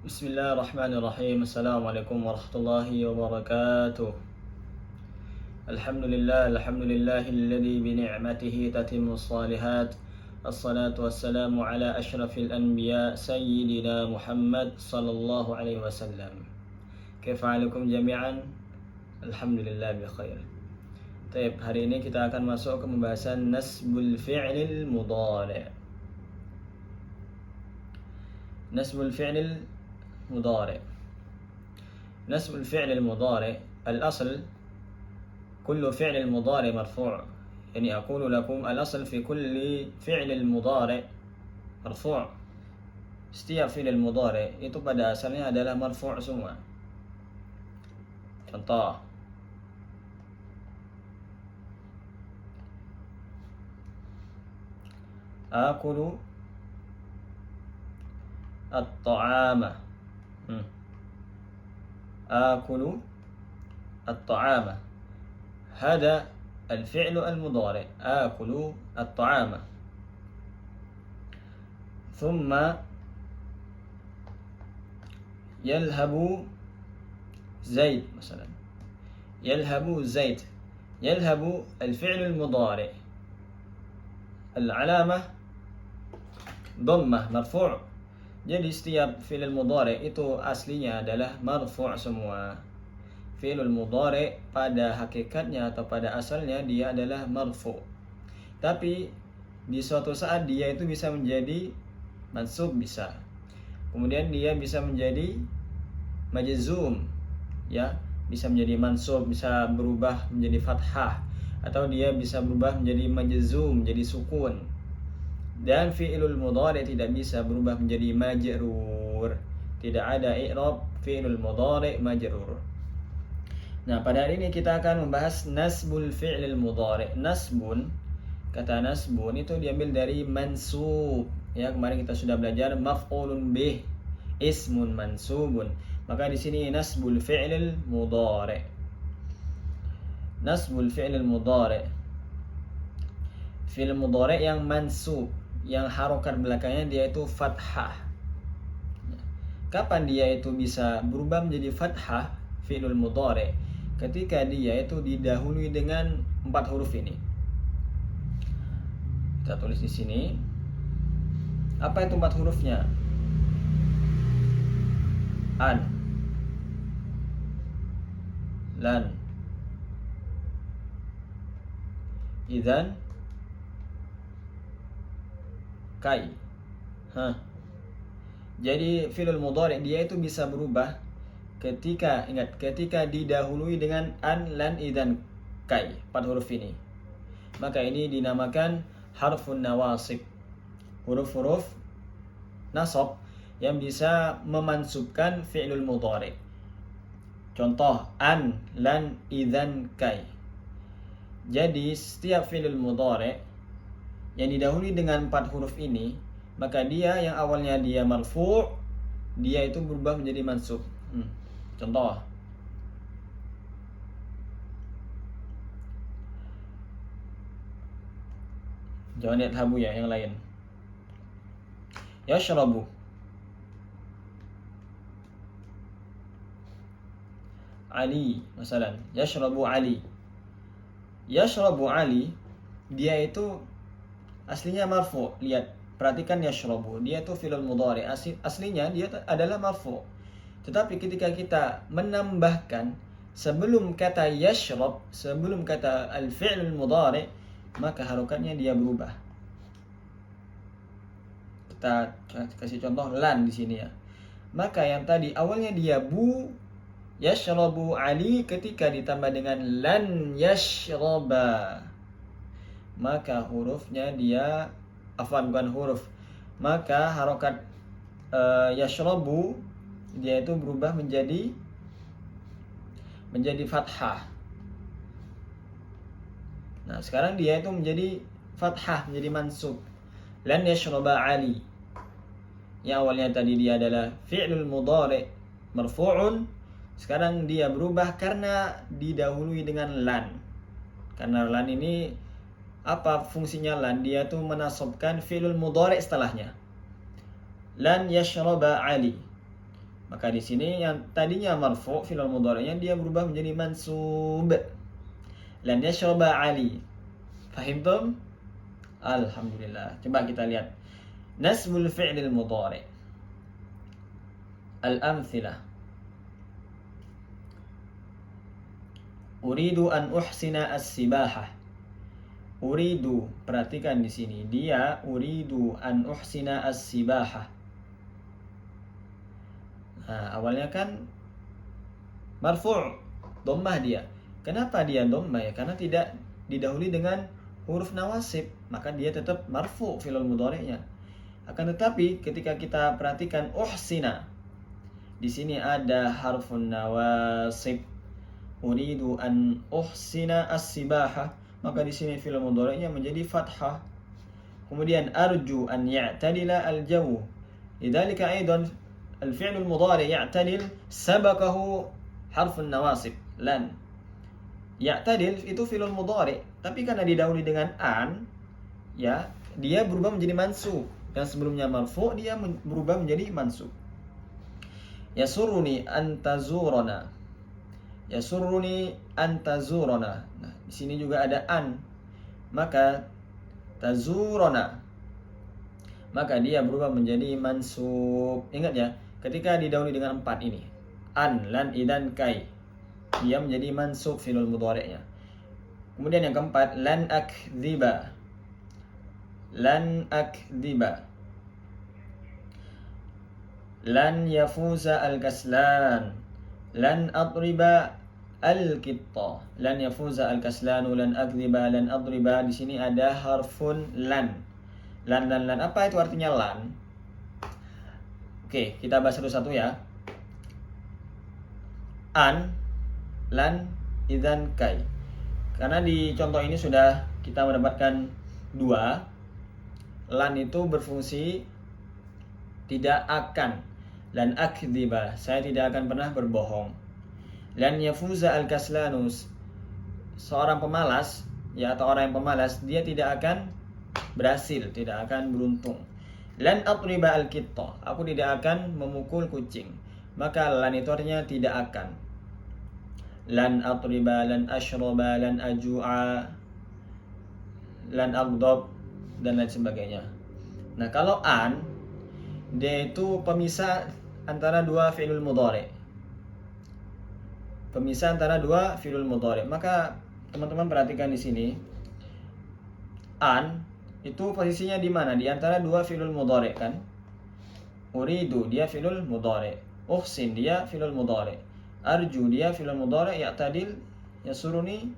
Bismillahirrahmanirrahim. Assalamualaikum warahmatullahi wabarakatuh. Alhamdulillahilladzi bi ni'matihi tatimmus shalihat. Assalatu wassalamu ala asyrafil anbiya sayyidina Muhammad sallallahu alaihi wasallam. Kaifa halukum jami'an? Alhamdulillah bi khair. Baik, hari ini kita akan masuk ke pembahasan nasbul fi'lil mudhari'. Nasbul fi'lil مضارع. نسب الفعل المضارع الأصل كل فعل مضارع مرفوع، يعني أقول لكم الأصل في كل فعل المضارع مرفوع. Setiap fi'il mudhari itu pada asalnya adalah marfu' semua. Contoh, akulu at-ta'ama. آكل الطعام، هذا الفعل المضارع، آكل الطعام. ثم يذهب زيد مثلا، يذهب زيد، يذهب الفعل المضارع، العلامة ضمة مرفوع. Jadi setiap fi'il mudhari itu aslinya adalah marfu' semua. Fi'il mudhari pada hakikatnya atau pada asalnya dia adalah marfu'. Tapi di suatu saat dia itu bisa menjadi mansub, bisa. Kemudian dia bisa menjadi majzum, ya, bisa menjadi mansub, bisa berubah menjadi fathah, atau dia bisa berubah menjadi majzum, menjadi sukun. Dan fi'ilul mudhari tidak bisa berubah menjadi majrur. Tidak ada i'rab fi'ilul mudhari majrur. Nah, pada hari ini kita akan membahas nasbul fi'lil mudhari. Nasbun, kata nasbun itu diambil dari mansub. Ya, kemarin kita sudah belajar maf'ulun bih, ismun mansubun. Maka di sini nasbul fi'lil mudhari. Nasbul fi'lil mudhari. Fi'il mudhari yang mansub, yang harokat belakangnya dia itu fathah. Kapan dia itu bisa berubah menjadi fathah fi'lul mudhari? Ketika dia itu didahului dengan 4 huruf ini. Kita tulis di sini. Apa itu 4 hurufnya? An, lan, idzan, kai. Jadi fi'il mudhari dia itu bisa berubah ketika, ingat, ketika didahului dengan an, lan, idzan, kai, 4 huruf ini. Maka ini dinamakan harfun nawasib, huruf-huruf nasab yang bisa memansubkan fi'il mudhari. Contoh an, lan, idzan, kai. Jadi setiap fi'il mudhari yang didahului dengan 4 huruf ini, maka dia yang awalnya dia marfu', dia itu berubah menjadi mansub. Contoh, jangan lihat habu ya, yang lain. Yashrabu, Ali, misalnya yashrabu Ali. Yashrabu Ali, dia itu aslinya marfu'. Lihat, perhatikan yashrabu, dia itu fi'il mudhari. Aslinya dia adalah marfu'. Tetapi ketika kita menambahkan sebelum kata yashrab, sebelum kata al-fi'il mudhari, maka harokatnya dia berubah. Kita kasih contoh lan di sini ya. Maka yang tadi awalnya dia bu, yashrabu Ali, ketika ditambah dengan lan yashraba, maka hurufnya dia bukan huruf, maka harokat yashrabu dia itu berubah menjadi fathah. Nah, sekarang dia itu menjadi fathah, menjadi mansub. Lan yashraba Ali, yang awalnya tadi dia adalah fi'lul mudhari marfu'un, sekarang dia berubah karena didahului dengan lan. Karena lan ini apa fungsinya lan? Dia tuh menasobkan fi'lul mudhari setelahnya. Lan yashraba Ali. Maka di sini yang tadinya marfu fi'il mudhari'nya dia berubah menjadi mansub. Lan yashraba Ali. Fahimtum? Alhamdulillah. Coba kita lihat nasbul fi'lil mudhari'. Al-amthilah. Uridu an uhsina as-sibahah. Uridu, perhatikan di sini. Dia uridu an uhsina as-sibahah. Nah, awalnya kan marfu', dhammah dia. Kenapa dia dhammah ya? Karena tidak didahului dengan huruf nawasib, maka dia tetap marfu' fi'il mudhari'nya. Akan tetapi ketika kita perhatikan uhsina, di sini ada harfun nawasib. Uridu an uhsina as-sibahah, maka di sini fi'il mudhari'nya menjadi fathah. Kemudian arju an ya'tadila al-jawu. Lidzalika aidan الفعل المضارع يعتدل سبقه حرف النواصب lan. Ya'tadil itu fi'il mudhari', tapi karena didahului dengan an, ya, dia berubah menjadi mansub. Yang sebelumnya marfu' dia berubah menjadi mansub. Yasurruni an tazurana. Yasurruni an tazurana. Nah, di sini juga ada an. Maka tazurana, maka dia berubah menjadi mansub. Ingat ya, ketika didahului dengan 4 ini, an, lan, idan, kai, dia menjadi mansub fi'il mudhari'nya. Kemudian yang keempat, lan akdziba. Lan akdziba. Lan yafuza al-kaslan. Lan adriba al-qitta. Lan yafuza al-kaslanu, lan akdziba, lan adriba. Di sini ada harfun lan. Lan. Apa itu artinya lan? Oke, kita bahas satu-satu ya. An, lan, idzan, kai. Karena di contoh ini sudah kita mendapatkan 2. Lan itu berfungsi tidak akan. Lan akdziba, saya tidak akan pernah berbohong. Lan yafuza al-kaslanus, seorang pemalas, ya, atau orang yang pemalas, dia tidak akan berhasil, tidak akan beruntung. Lan atriba al-qitta, aku tidak akan memukul kucing. Maka lan itu artinya tidak akan. Lan atriba, lan ashraba, lan aju'a, lan aghdab, dan lain sebagainya. Nah, kalau an, dia itu pemisah antara dua fi'il mudhari'. Pemisah antara dua fi'il mudhari'. Maka teman-teman perhatikan di sini. An itu posisinya di mana? Di antara dua fi'il mudhari' kan? Uridu dia fi'il mudhari', uhsin dia fi'il mudhari', arju dia fi'il mudhari', ya'tadil, yasuruni.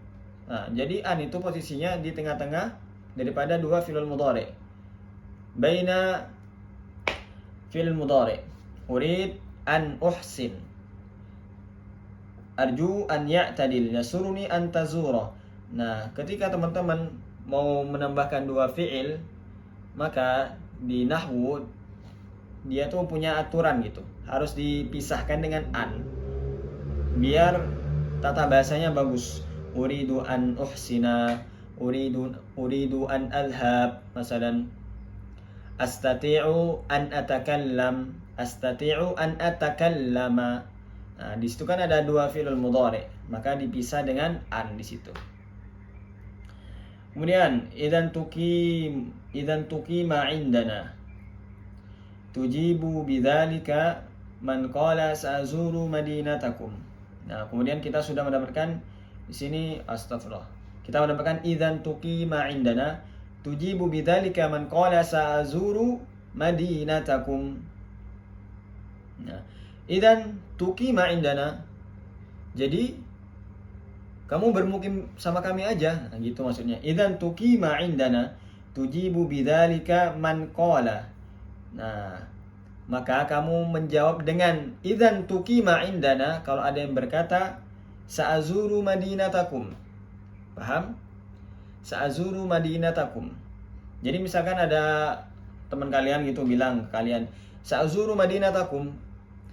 Nah, jadi an itu posisinya di tengah-tengah daripada dua fi'il mudhari'. Baina fi'il mudhari'. Urid an uhsin. Arju an ya'tadil, yasuruni an tazura. Nah, ketika teman-teman mau menambahkan dua fi'il, maka di nahwu dia tuh punya aturan gitu, harus dipisahkan dengan an biar tata bahasanya bagus. Uridu an uhsina, uridu an alhab, masalan astati'u an atakallam, astati'u an atakallama. Nah, di situ kan ada dua fi'il mudhari', maka dipisah dengan an di situ. Kemudian idzan tuqima indana tujibu bidzalika man qala sa'zuru madinatakum. Nah, kemudian kita sudah mendapatkan di sini, astagfirullah. Kita mendapatkan idzan tuqima indana tujibu bidzalika man qala sa'zuru madinatakum. Nah, idzan tuqima indana, jadi kamu bermukim sama kami aja. Nah, gitu maksudnya. Idzan tuqima indana tujibu bidzalika man qala. Nah, maka kamu menjawab dengan idzan tuqima indana kalau ada yang berkata sa'azuru madinatakum. Paham? Sa'azuru madinatakum. Jadi misalkan ada teman kalian gitu bilang ke kalian, sa'azuru madinatakum,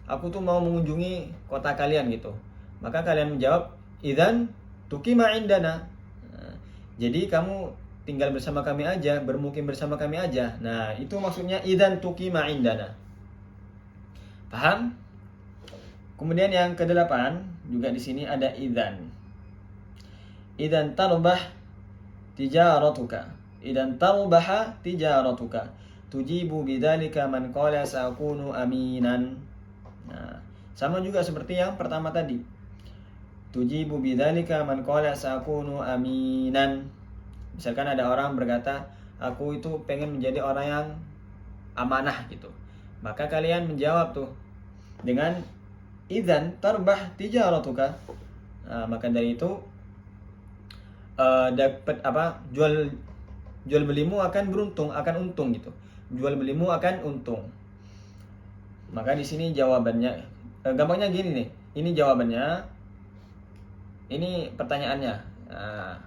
aku tuh mau mengunjungi kota kalian gitu. Maka kalian menjawab idzan tuqima indana. Nah, jadi kamu tinggal bersama kami aja, bermukim bersama kami aja. Nah, itu maksudnya idzan tuqima indana. Paham? Kemudian yang kedelapan juga di sini ada idzan. Idzan tarbah tijaratuka. Idzan tarbaha tijaratuka. Tujibu bidzalika man qala sa'akunu aminan. Nah, sama juga seperti yang pertama tadi. Tujibu bidzalika man qala sa'akunu aminan. Misalkan ada orang berkata, aku itu pengen menjadi orang yang amanah gitu. Maka kalian menjawab tuh dengan idzan tarbah tijaratuka. Nah, maka dari itu dapat apa? Jual belimu akan beruntung, akan untung gitu. Jual belimu akan untung. Maka di sini jawabannya gampangnya gini nih. Ini jawabannya. Ini pertanyaannya. Nah,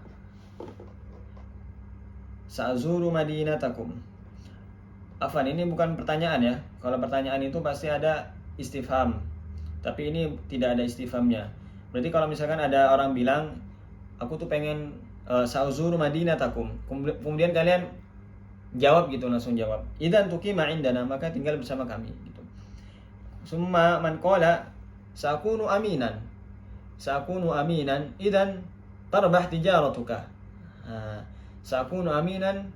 Sa'zuru madinatakum. Afan, ini bukan pertanyaan ya. Kalau pertanyaan itu pasti ada istifham. Tapi ini tidak ada istifhamnya. Berarti kalau misalkan ada orang bilang, aku tuh pengen sa'zuru madinatakum. Kemudian kalian jawab gitu, langsung jawab. Idzan tuqima indana, maka tinggal bersama kami gitu. Summa man qala sa'kunu aminan. Sa'kunu aminan idzan tarbah tijaratuka. Sa'kunu aminan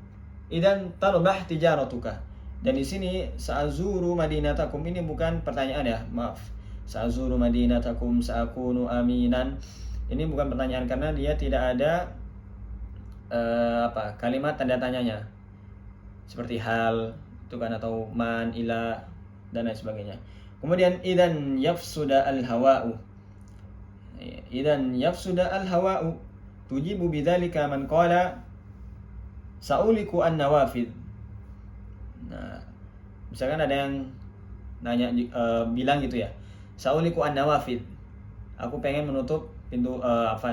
idzan tarbah tijaratuka. Dan di sini sa'zuru madinatakum ini bukan pertanyaan ya, maaf. Sa'zuru madinatakum sa'kunu aminan. Ini bukan pertanyaan karena dia tidak ada kalimat tanda tanyanya. Seperti hal itu kan, atau man, ila dan lain sebagainya. Kemudian idzan yafsuda al-hawa'u. Idzan yafsuda al-hawa'u tujibu bidzalika man qala sa'uliku an-nawafid. Nah, misalkan ada yang nanya bilang gitu ya. Sa'uliku an-nawafid. Aku pengen menutup pintu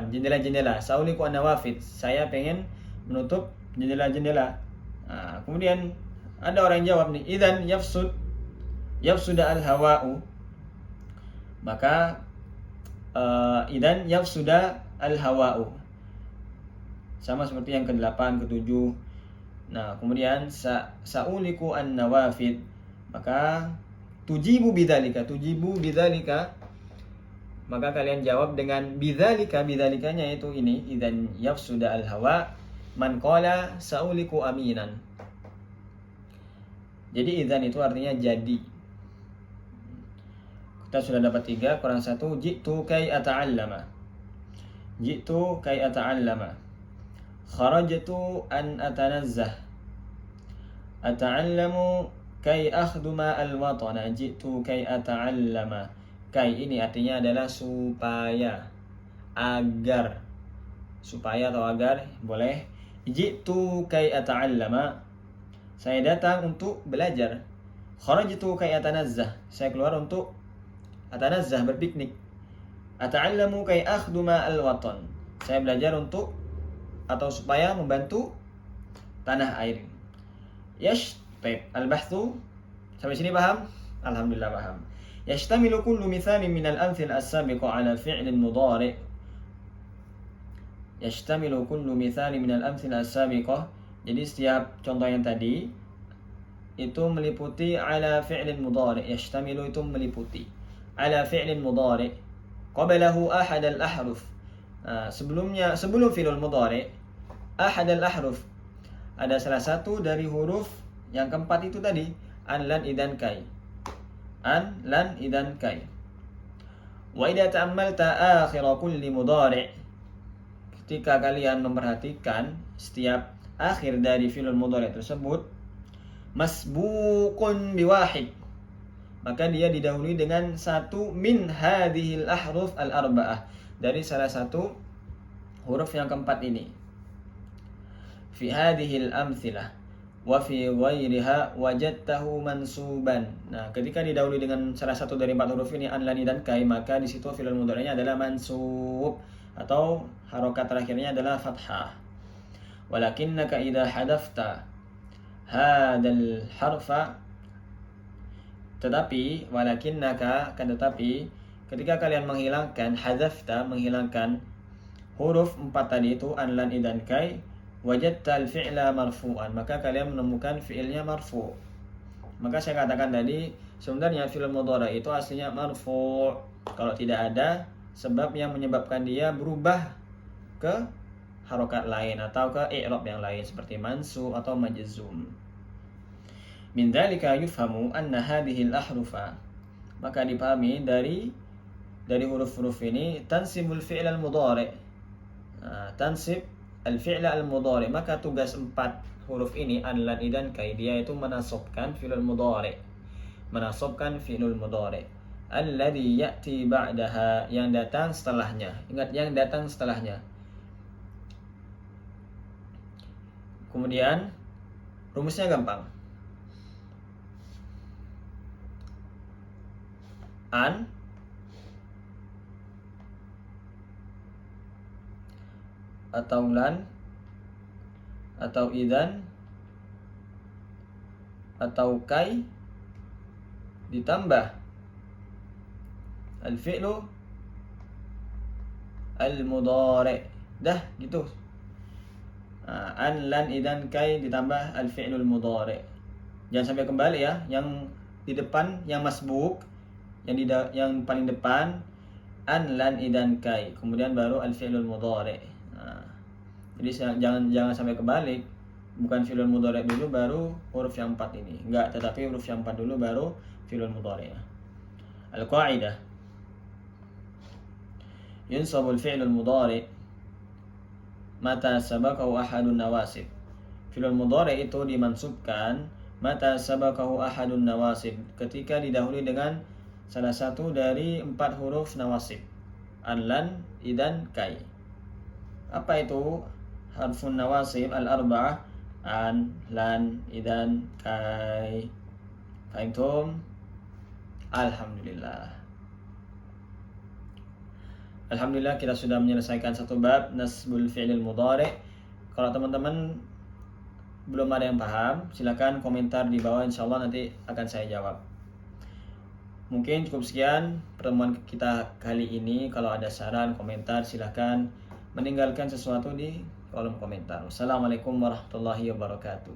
jendela-jendela. Sa'uliku an-nawafid. Saya pengen menutup jendela-jendela. Nah, kemudian ada orang yang jawab nih, idzan yafsuda al-hawa'u. Maka idzan yafsuda al-hawa'u. Sama seperti yang ke-8, ke-7. Nah, kemudian sa'uliku an-nawafid. Maka tujibu bidzalika. Maka kalian jawab dengan bidzalika. Bidzalikanya itu ini, idzan yafsuda al-hawa man qala sa'uliku aminan. Jadi idzan itu artinya jadi. Kita sudah dapat 3, kurang 1. Ji'tu kai ata'allama. Ji'tu kai ata'allama. Kharajtu an atanazzah. Ata'allamu kai akhduma al-watana. Ji'tu kai ata'allama. Kai ini artinya adalah supaya, agar, supaya atau agar, boleh. Ji'tu kai ata'allama. Saya datang untuk belajar. Kharajtu kai atanazzah. Saya keluar untuk atanazzah, berpiknik. Ata'allamu kai akhduma al-watan. Saya belajar untuk atau supaya membantu tanah air. Baik, al-bahthu sampai sini paham? Alhamdulillah paham. Yashtamilu kullu mithalin min al-amthil as-sabiqa ala fi'lin mudhari'. Yashtamilu kullu mithalin min al-amthil as-sabiqa. Jadi setiap contoh yang tadi itu meliputi ala fi'lin mudhari'. Yashtamilu itu meliputi ala fi'lin mudhari' qablahu ahad al-ahruf. Sebelum fi'lul mudhari' ahad al-ahruf, ada salah satu dari huruf yang keempat itu tadi, an, lan, idan, kai. An, lan, idan, kai. Wa idza ta'ammalta akhir kulli mudhari'. Ketika kalian memperhatikan setiap akhir dari fi'lul mudhari' tersebut masbuqun biwahid, maka dia didahului dengan satu min hadhil ahruf al-arba'ah, dari salah satu huruf yang keempat ini. Fi hadhil amthilah wa fi ghairiha wajadtahu mansuban. Nah, ketika didahului dengan salah satu dari 4 huruf ini, an, lan, dan kai, maka di situ fi'il mudhari'nya adalah mansub atau harokat terakhirnya adalah fathah. Walakinnaka idza hadafta hadzal harfa, tetapi walakinnaka, kan tetapi, ketika kalian menghilangkan hadzafta, menghilangkan huruf 4 tadi itu, an, lan, dan kai, wajadta al-fi'la marfu'an, maka kalian menemukan fi'ilnya marfu'. Maka saya katakan tadi Sebenarnya fi'il mudhari itu aslinya marfu' kalau tidak ada sebab yang menyebabkan dia berubah ke harokat lain atau ke i'rab yang lain seperti mansub atau majzum. Min dzalika yufhamu anna hadhihi al-ahrufa, maka dipahami dari huruf-huruf ini tansibul fi'l al-mudhari. Tansib al-fi'l al-mudhari, maka tugas 4 huruf ini an, lan, idan, kai, dia itu menasabkan fi'il mudhari. Menasabkan fi'il mudhari alladhi ya'ti ba'daha, yang datang setelahnya. Ingat, yang datang setelahnya. Kemudian rumusnya gampang. An atau lan atau idan atau kai ditambah al-fi'lu al-mudhari. Dah gitu. An, lan, idan, kai ditambah al-fi'lul mudhari. Jangan sampai kembali ya, yang di depan yang masbuk, yang paling depan an, lan, idan, kai, kemudian baru al-fi'lul mudhari. Jadi jangan sampai kebalik, bukan fi'lul mudhari dulu baru huruf yang 4 ini. Enggak, tetapi huruf yang 4 dulu baru fi'lul mudhari. Al-qaidah yunsabul fi'lul mudhari mata sabaqahu ahadun nawasib. Fi'il mudhari itu dimansubkan mata sabaqahu ahadun nawasib, ketika didahului dengan salah satu dari 4 huruf nawasib. An, lan, idan, kai. Apa itu harfun nawasib al-arba'ah? An, lan, idan, kai. Fahimtum? Alhamdulillah. Alhamdulillah kita sudah menyelesaikan satu bab nasbul fi'lil mudhari. Kalau teman-teman belum ada yang paham, silakan komentar di bawah, insyaallah nanti akan saya jawab. Mungkin cukup sekian pertemuan kita kali ini. Kalau ada saran, komentar, silakan meninggalkan sesuatu di kolom komentar. Wassalamualaikum warahmatullahi wabarakatuh.